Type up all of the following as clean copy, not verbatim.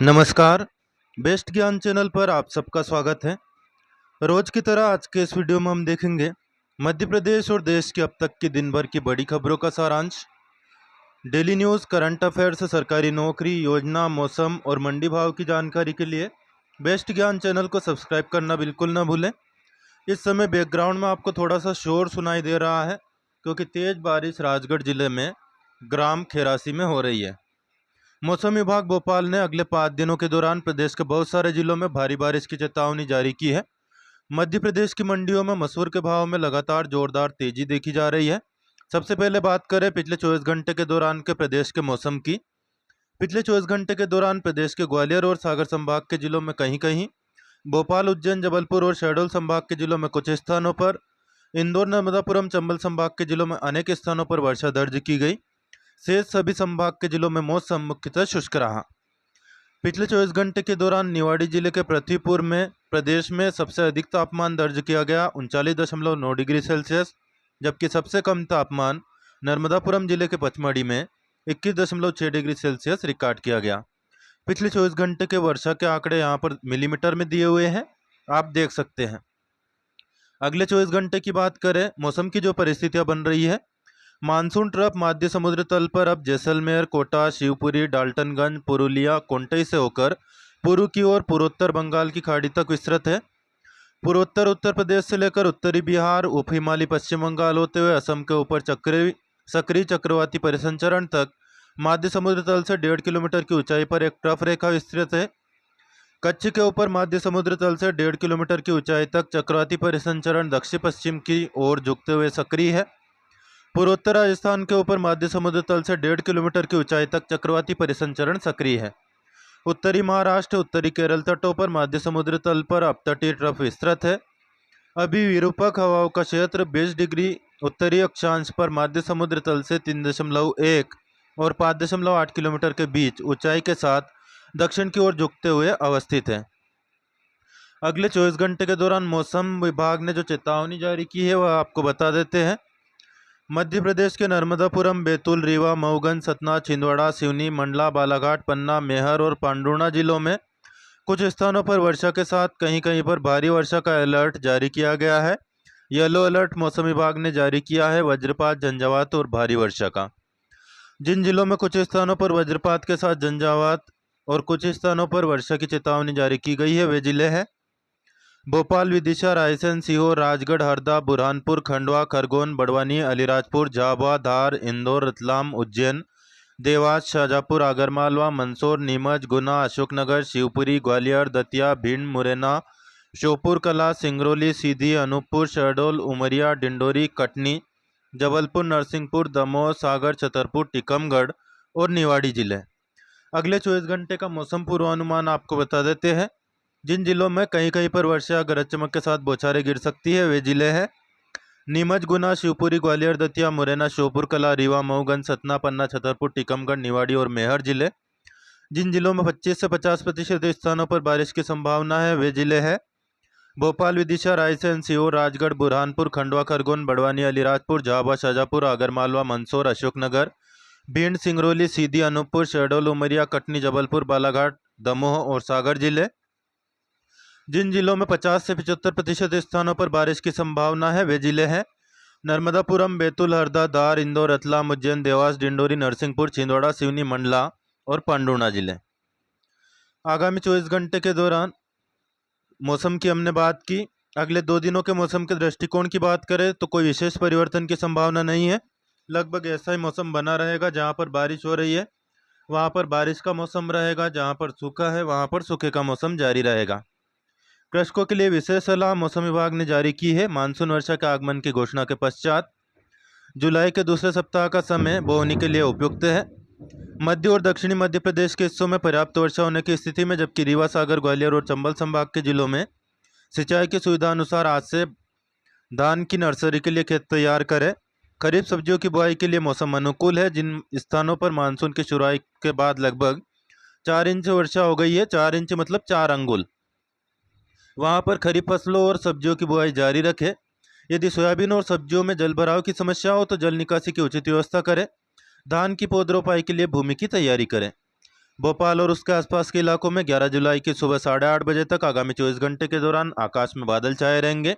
नमस्कार। बेस्ट ज्ञान चैनल पर आप सबका स्वागत है। रोज की तरह आज के इस वीडियो में हम देखेंगे मध्य प्रदेश और देश की अब तक की दिन भर की बड़ी खबरों का सारांश। डेली न्यूज़, करंट अफेयर्स, सरकारी नौकरी, योजना, मौसम और मंडी भाव की जानकारी के लिए बेस्ट ज्ञान चैनल को सब्सक्राइब करना बिल्कुल ना भूलें। इस समय बैकग्राउंड में आपको थोड़ा सा शोर सुनाई दे रहा है क्योंकि तेज बारिश राजगढ़ जिले में ग्राम खेरासी में हो रही है। मौसम विभाग भोपाल ने अगले 5 दिनों के दौरान प्रदेश के बहुत सारे जिलों में भारी बारिश की चेतावनी जारी की है। मध्य प्रदेश की मंडियों में मसूर के भाव में लगातार जोरदार तेजी देखी जा रही है। सबसे पहले बात करें पिछले 24 घंटे के दौरान के प्रदेश के मौसम की। पिछले 24 घंटे के दौरान प्रदेश के ग्वालियर और सागर संभाग के जिलों में कहीं कहीं, भोपाल, उज्जैन, जबलपुर और शहडोल संभाग के जिलों में कुछ स्थानों पर, इंदौर, नर्मदापुरम, चंबल संभाग के जिलों में अनेक स्थानों पर वर्षा दर्ज की गई। शेष सभी संभाग के जिलों में मौसम मुख्यतः शुष्क रहा। पिछले 24 घंटे के दौरान निवाड़ी जिले के पृथ्वीपुर में प्रदेश में सबसे अधिक तापमान दर्ज किया गया 39.9 डिग्री सेल्सियस, जबकि सबसे कम तापमान नर्मदापुरम जिले के पचमढ़ी में 21.6 डिग्री सेल्सियस रिकॉर्ड किया गया। पिछले 24 घंटे के वर्षा के आंकड़े यहाँ पर मिलीमीटर में दिए हुए हैं, आप देख सकते हैं। अगले 24 घंटे की बात करें, मौसम की जो परिस्थितियां बन रही है, मानसून ट्रफ मध्य समुद्र तल पर अब जैसलमेर, कोटा, शिवपुरी, डाल्टनगंज, पुरुलिया, कोंटई से होकर पूर्व की ओर पूर्वोत्तर बंगाल की खाड़ी तक विस्तृत है। पूर्वोत्तर उत्तर प्रदेश से लेकर उत्तरी बिहार, उप हिमालय पश्चिम बंगाल होते हुए असम के ऊपर सक्रिय चक्रवाती परिसंचरण तक मध्य समुद्र तल से 1.5 किलोमीटर की ऊंचाई पर एक ट्रफ रेखा विस्तृत है। कच्छ के ऊपर मध्य समुद्र तल से 1.5 किलोमीटर की ऊंचाई तक चक्रवाती परिसंचरण दक्षिण पश्चिम की ओर झुकते हुए सक्रिय है। पूर्वोत्तर राजस्थान के ऊपर मध्य समुद्र तल से 1.5 किलोमीटर की ऊंचाई तक चक्रवाती परिसंचरण सक्रिय है। उत्तरी महाराष्ट्र, उत्तरी केरल तटों पर मध्य समुद्र तल पर अपतटीय ट्रफ विस्तृत है। अभी विरूपक हवाओं का क्षेत्र 20 डिग्री उत्तरी अक्षांश पर मध्य समुद्र तल से 3.1 और 5.8 किलोमीटर के बीच ऊंचाई के साथ दक्षिण की ओर झुकते हुए अवस्थित है। अगले 24 घंटे के दौरान मौसम विभाग ने जो चेतावनी जारी की है वह आपको बता देते हैं। मध्य प्रदेश के नर्मदापुरम, बैतूल, रीवा, मऊगंज, सतना, छिंदवाड़ा, सिवनी, मंडला, बालाघाट, पन्ना, मेहर और पांडुर्णा जिलों में कुछ स्थानों पर वर्षा के साथ कहीं कहीं पर भारी वर्षा का अलर्ट जारी किया गया है। येलो अलर्ट मौसम विभाग ने जारी किया है वज्रपात, झंझावात और भारी वर्षा का। जिन जिलों में कुछ स्थानों पर वज्रपात के साथ झंझावात और कुछ स्थानों पर वर्षा की चेतावनी जारी की गई है वे जिले हैं भोपाल, विदिशा, रायसेन, सीहोर, राजगढ़, हरदा, बुरहानपुर, खंडवा, खरगोन, बड़वानी, अलीराजपुर, झाबुआ, धार, इंदौर, रतलाम, उज्जैन, देवास, शाजापुर, आगरमालवा, मंदसौर, नीमच, गुना, अशोकनगर, शिवपुरी, ग्वालियर, दतिया, भिंड, मुरैना, श्योपुर कला, सिंगरौली, सीधी, अनूपपुर, शहडोल, उमरिया, डिंडोरी, कटनी, जबलपुर, नरसिंहपुर, दमोह, सागर, छतरपुर, टीकमगढ़ और निवाड़ी जिले। अगले 24 घंटे का मौसम पूर्वानुमान आपको बता देते हैं। जिन जिलों में कहीं कहीं पर वर्षा गरज चमक के साथ बौछारें गिर सकती है वे जिले हैं नीमच, गुना, शिवपुरी, ग्वालियर, दतिया, मुरैना, श्योपुर कला, रीवा, मऊगंज, सतना, पन्ना, छतरपुर, टीकमगढ़, निवाड़ी और मेहर जिले। जिन जिलों में 25 से 50% स्थानों पर बारिश की संभावना है वे जिले हैं भोपाल, विदिशा, रायसेन, सीहोर, राजगढ़, बुरहानपुर, खंडवा, खरगोन, बड़वानी, अलीराजपुर, झाबुआ, शाजापुर, आगरमालवा, मंदसौर, अशोकनगर, भिंड, सिंगरौली, सीधी, अनूपपुर, शहडोल, उमरिया, कटनी, जबलपुर, बालाघाट, दमोह और सागर जिले। जिन जिलों में 50 से 75% स्थानों पर बारिश की संभावना है वे जिले हैं नर्मदापुरम, बैतूल, हरदा, धार, इंदौर, रतलाम, उज्जैन, देवास, डिंडोरी, नरसिंहपुर, छिंदवाड़ा, सिवनी, मंडला और पांडुर्णा जिले। आगामी 24 घंटे के दौरान मौसम की हमने बात की। अगले 2 दिनों के मौसम के दृष्टिकोण की बात करें तो कोई विशेष परिवर्तन की संभावना नहीं है। लगभग ऐसा ही मौसम बना रहेगा। जहाँ पर बारिश हो रही है वहाँ पर बारिश का मौसम रहेगा, जहाँ पर सूखा है वहाँ पर सूखे का मौसम जारी रहेगा। कृषकों के लिए विशेष सलाह मौसम विभाग ने जारी की है। मानसून वर्षा के आगमन की घोषणा के पश्चात जुलाई के दूसरे सप्ताह का समय बोवनी के लिए उपयुक्त है। मध्य और दक्षिणी मध्य प्रदेश के हिस्सों में पर्याप्त वर्षा होने की स्थिति में, जबकि रीवा, सागर, ग्वालियर और चंबल संभाग के जिलों में सिंचाई की सुविधा अनुसार आज से धान की नर्सरी के लिए खेत तैयार करें। खरीफ सब्जियों की बुआई के लिए मौसम अनुकूल है। जिन स्थानों पर मानसून की शुरुआत के बाद लगभग 4 इंच वर्षा हो गई है, 4 इंच मतलब 4 अंगुल, वहाँ पर खरीफ फसलों और सब्जियों की बुआई जारी रखें। यदि सोयाबीन और सब्जियों में जल भराव की समस्या हो तो जल निकासी की उचित व्यवस्था करें। धान की पौध रोपाई के लिए भूमि की तैयारी करें। भोपाल और उसके आसपास के इलाकों में 11 जुलाई की सुबह 8:30 बजे तक आगामी 24 घंटे के दौरान आकाश में बादल छाए रहेंगे।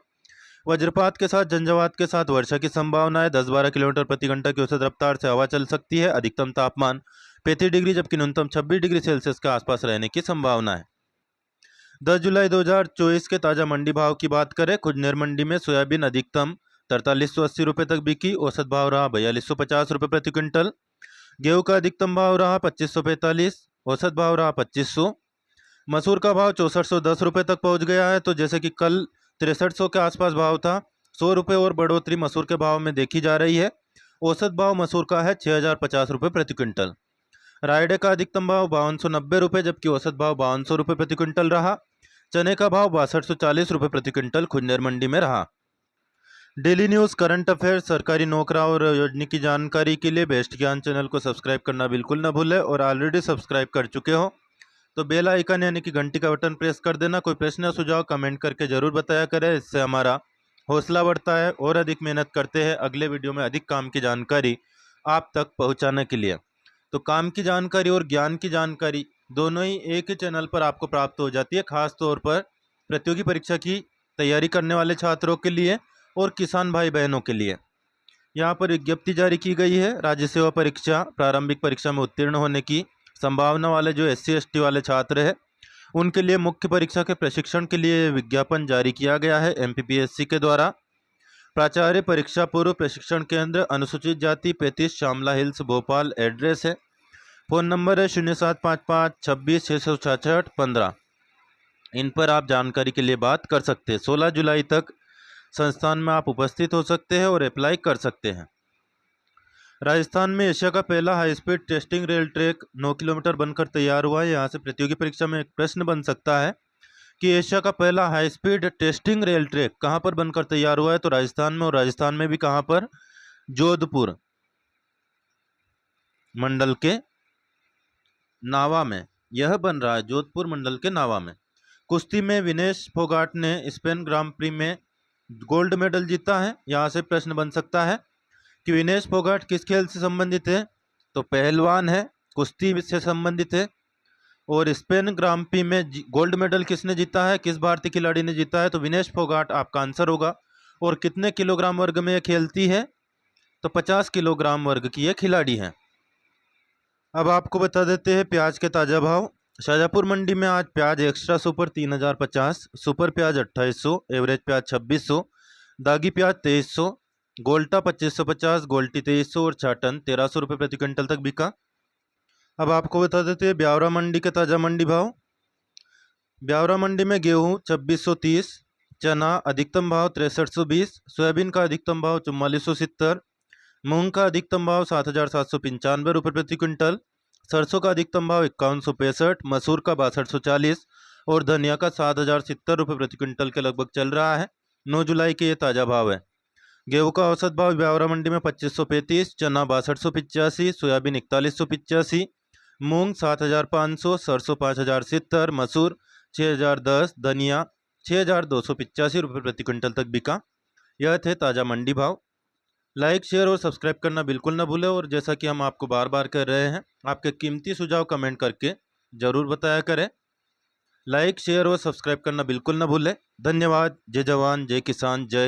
वज्रपात के साथ झंझावात के साथ वर्षा की संभावना है। 10-12 किलोमीटर प्रति घंटा की औसत रफ्तार से हवा चल सकती है। अधिकतम तापमान 35 डिग्री जबकि न्यूनतम 26 डिग्री सेल्सियस के आसपास रहने की संभावना है। 10 जुलाई 2024 के ताज़ा मंडी भाव की बात करें, खुजनेर मंडी में सोयाबीन अधिकतम 4380 रुपये तक बिकी, औसत भाव रहा 4250 रुपये प्रति क्विंटल। गेहूं का अधिकतम भाव रहा 2545, औसत भाव रहा 2500। मसूर का भाव 6410 रुपये तक पहुंच गया है। तो जैसे कि कल 6300 के आसपास भाव था, 100 रुपये और बढ़ोतरी मसूर के भाव में देखी जा रही है। औसत भाव मसूर का है 6050 रुपये प्रति क्विंटल। रायडे का अधिकतम भाव 5290 रुपये जबकि औसत भाव 5200 रुपये प्रति क्विंटल रहा। चने का भाव 6240 रुपये प्रति क्विंटल खुजनेर मंडी में रहा। डेली न्यूज़, करंट अफेयर्स, सरकारी नौकरी और योजना की जानकारी के लिए बेस्ट ज्ञान चैनल को सब्सक्राइब करना बिल्कुल न भूलें और ऑलरेडी सब्सक्राइब कर चुके हो तो बेल आइकन यानी कि घंटी का बटन प्रेस कर देना। कोई प्रश्न या सुझाव कमेंट करके जरूर बताया करें, इससे हमारा हौसला बढ़ता है और अधिक मेहनत करते हैं अगले वीडियो में अधिक काम की जानकारी आप तक पहुंचाने के लिए। तो काम की जानकारी और ज्ञान की जानकारी दोनों ही एक ही चैनल पर आपको प्राप्त हो जाती है, खास तौर पर प्रतियोगी परीक्षा की तैयारी करने वाले छात्रों के लिए और किसान भाई बहनों के लिए। यहाँ पर विज्ञप्ति जारी की गई है। राज्य सेवा परीक्षा प्रारंभिक परीक्षा में उत्तीर्ण होने की संभावना वाले जो SC ST वाले छात्र हैं उनके लिए मुख्य परीक्षा के प्रशिक्षण के लिए विज्ञापन जारी किया गया है MPPSC के द्वारा। प्राचार्य परीक्षा पूर्व प्रशिक्षण केंद्र, अनुसूचित जाति 35, शामला हिल्स, भोपाल। एड्रेस है, फ़ोन नंबर है 0755 26 666 15। इन पर आप जानकारी के लिए बात कर सकते हैं। 16 जुलाई तक संस्थान में आप उपस्थित हो सकते हैं और अप्लाई कर सकते हैं। राजस्थान में एशिया का पहला high speed testing rail track 9 kilometre बनकर तैयार हुआ है। यहाँ से प्रतियोगी परीक्षा में एक प्रश्न बन सकता है कि एशिया का पहला high speed testing rail track कहाँ पर बनकर तैयार हुआ है, तो राजस्थान में। और राजस्थान में भी कहाँ पर? जोधपुर मंडल के नावा में यह बन रहा है, जोधपुर मंडल के नावा में। कुश्ती में विनेश फोगाट ने स्पेन ग्रां प्री में गोल्ड मेडल जीता है। यहाँ से प्रश्न बन सकता है कि विनेश फोगाट किस खेल से संबंधित है, तो पहलवान है, कुश्ती से संबंधित है। और स्पेन ग्रां प्री में गोल्ड मेडल किसने जीता है, किस भारतीय खिलाड़ी ने जीता है, तो विनेश फोगाट आपका आंसर होगा। और कितने किलोग्राम वर्ग में यह खेलती है, तो 50 किलोग्राम वर्ग की यह खिलाड़ी है। अब आपको बता देते हैं प्याज के ताज़ा भाव। शाजापुर मंडी में आज प्याज एक्स्ट्रा सुपर 3050, सुपर प्याज 2800, एवरेज प्याज 2600, दागी प्याज 2300, गोल्टा 2550, गोल्टी 2300 और छाटन 1300 रुपये प्रति क्विंटल तक बिका। अब आपको बता देते हैं ब्यावरा मंडी के ताज़ा मंडी भाव। ब्यावरा मंडी में गेहूँ 2630, चना अधिकतम भाव 6320, सोयाबीन का अधिकतम भाव 4470, मूंग का अधिकतम भाव 7795 रुपये प्रति क्विंटल, सरसों का अधिकतम भाव 5165, मसूर का 6240 और धनिया का 7070 रुपये प्रति क्विंटल के लगभग चल रहा है। 9 जुलाई के ये ताज़ा भाव है। गेहूं का औसत भाव ब्यावरा मंडी में 2535, चना 6285, सोयाबीन 4185, मूंग 7500, सरसों 5070, मसूर 6010, धनिया 6285 रुपये प्रति क्विंटल तक बिका। यह थे ताज़ा मंडी भाव। लाइक, शेयर और सब्सक्राइब करना बिल्कुल ना भूलें। और जैसा कि हम आपको बार बार कह रहे हैं, आपके कीमती सुझाव कमेंट करके ज़रूर बताया करें। लाइक, शेयर और सब्सक्राइब करना बिल्कुल ना भूलें। धन्यवाद। जय जवान, जय किसान, जय